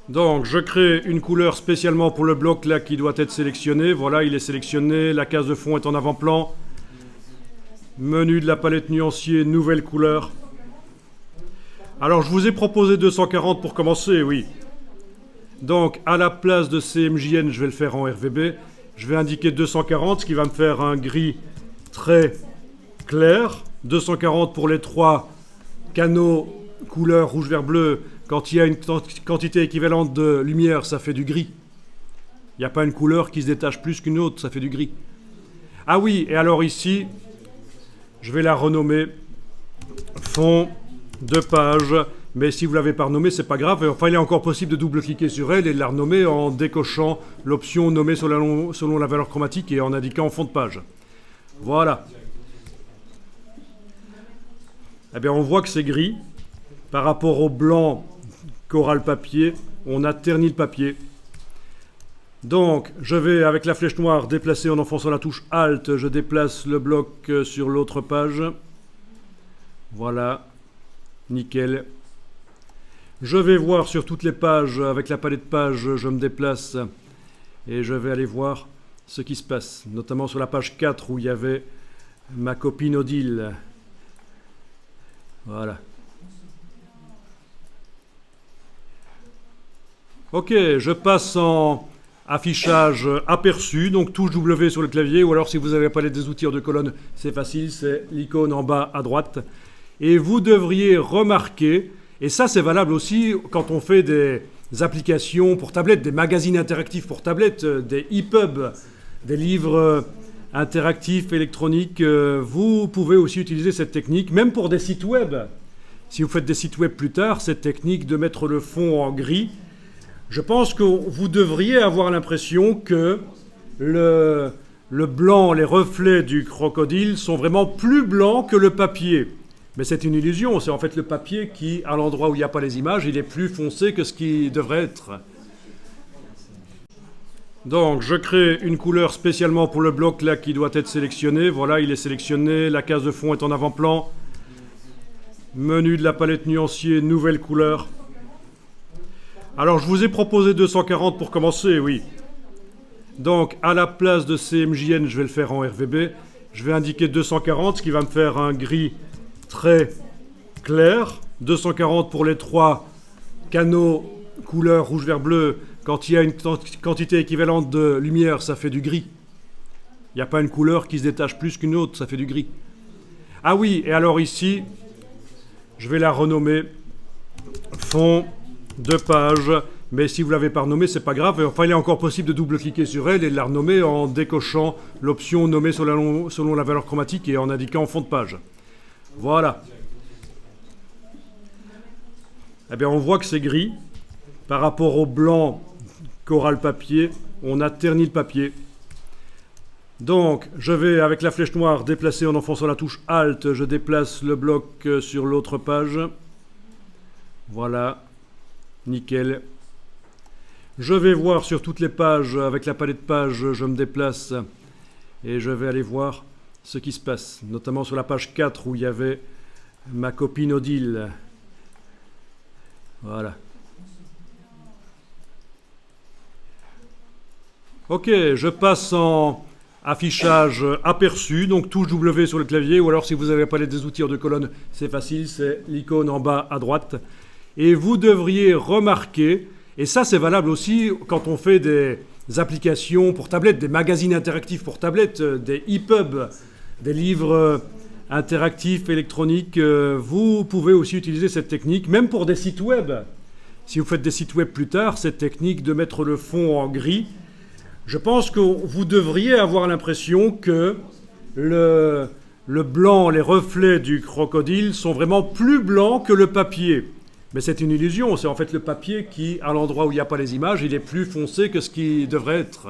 Donc, je crée une couleur spécialement pour le bloc là qui doit être sélectionné. Voilà, il est sélectionné. La case de fond est en avant-plan. Menu de la palette nuancier, nouvelle couleur. Alors, je vous ai proposé 240 pour commencer, oui. Donc, à la place de CMJN, je vais le faire en RVB. Je vais indiquer 240, ce qui va me faire un gris très clair. 240 pour les trois canaux couleur rouge, vert, bleu. Quand il y a une quantité équivalente de lumière, ça fait du gris. Il n'y a pas une couleur qui se détache plus qu'une autre, ça fait du gris. Ah oui, et alors ici, je vais la renommer fond de page. Mais si vous ne l'avez pas renommée, c'est pas grave. Enfin, il est encore possible de double-cliquer sur elle et de la renommer en décochant l'option nommer selon la valeur chromatique et en indiquant fond de page. Voilà. Eh bien, on voit que c'est gris. Par rapport au blanc qu'aura le papier, on a terni le papier. Donc, je vais, avec la flèche noire, déplacer en enfonçant la touche Alt. Je déplace le bloc sur l'autre page. Voilà. Nickel. Je vais voir sur toutes les pages, avec la palette page, je me déplace et je vais aller voir ce qui se passe, notamment sur la page 4 où il y avait ma copine Odile. Voilà. Ok, je passe en affichage aperçu, donc touche W sur le clavier, ou alors si vous avez la palette des outils de colonne, c'est facile, c'est l'icône en bas à droite. Et vous devriez remarquer, et ça c'est valable aussi quand on fait des applications pour tablette, des magazines interactifs pour tablette, des e-pubs, des livres interactifs électroniques, vous pouvez aussi utiliser cette technique, même pour des sites web. Si vous faites des sites web plus tard, cette technique de mettre le fond en gris, je pense que vous devriez avoir l'impression que le blanc, les reflets du crocodile sont vraiment plus blancs que le papier. Mais c'est une illusion, c'est en fait le papier qui, à l'endroit où il n'y a pas les images, il est plus foncé que ce qui devrait être. Donc, je crée une couleur spécialement pour le bloc là qui doit être sélectionné. Voilà, il est sélectionné, la case de fond est en avant-plan. Menu de la palette nuancier, nouvelle couleur. Alors, je vous ai proposé 240 pour commencer, oui. Donc, à la place de CMJN, je vais le faire en RVB. Je vais indiquer 240, ce qui va me faire un gris très clair. 240 pour les trois canaux couleur rouge, vert, bleu. Quand il y a une quantité équivalente de lumière, ça fait du gris. Il n'y a pas une couleur qui se détache plus qu'une autre, ça fait du gris. Ah oui, et alors ici, je vais la renommer fond de page. Mais si vous ne l'avez pas renommée, c'est pas grave. Enfin, il est encore possible de double-cliquer sur elle et de la renommer en décochant l'option nommer selon la valeur chromatique et en indiquant fond de page. Voilà. Eh bien, on voit que c'est gris. Par rapport au blanc qu'aura le papier, on a terni le papier. Donc, je vais, avec la flèche noire, déplacer en enfonçant la touche Alt. Je déplace le bloc sur l'autre page. Voilà. Nickel. Je vais voir sur toutes les pages, avec la palette page, je me déplace et je vais aller voir ce qui se passe, notamment sur la page 4 où il y avait ma copine Odile. Voilà. Ok, je passe en affichage aperçu, donc touche W sur le clavier, ou alors si vous avez la palette des outils de colonne, c'est facile, c'est l'icône en bas à droite. Et vous devriez remarquer, et ça c'est valable aussi quand on fait des applications pour tablette, des magazines interactifs pour tablette, des e-pubs, des livres interactifs électroniques, vous pouvez aussi utiliser cette technique, même pour des sites web. Si vous faites des sites web plus tard, cette technique de mettre le fond en gris, je pense que vous devriez avoir l'impression que le blanc, les reflets du crocodile sont vraiment plus blancs que le papier. Mais c'est une illusion, c'est en fait le papier qui, à l'endroit où il n'y a pas les images, il est plus foncé que ce qui devrait être.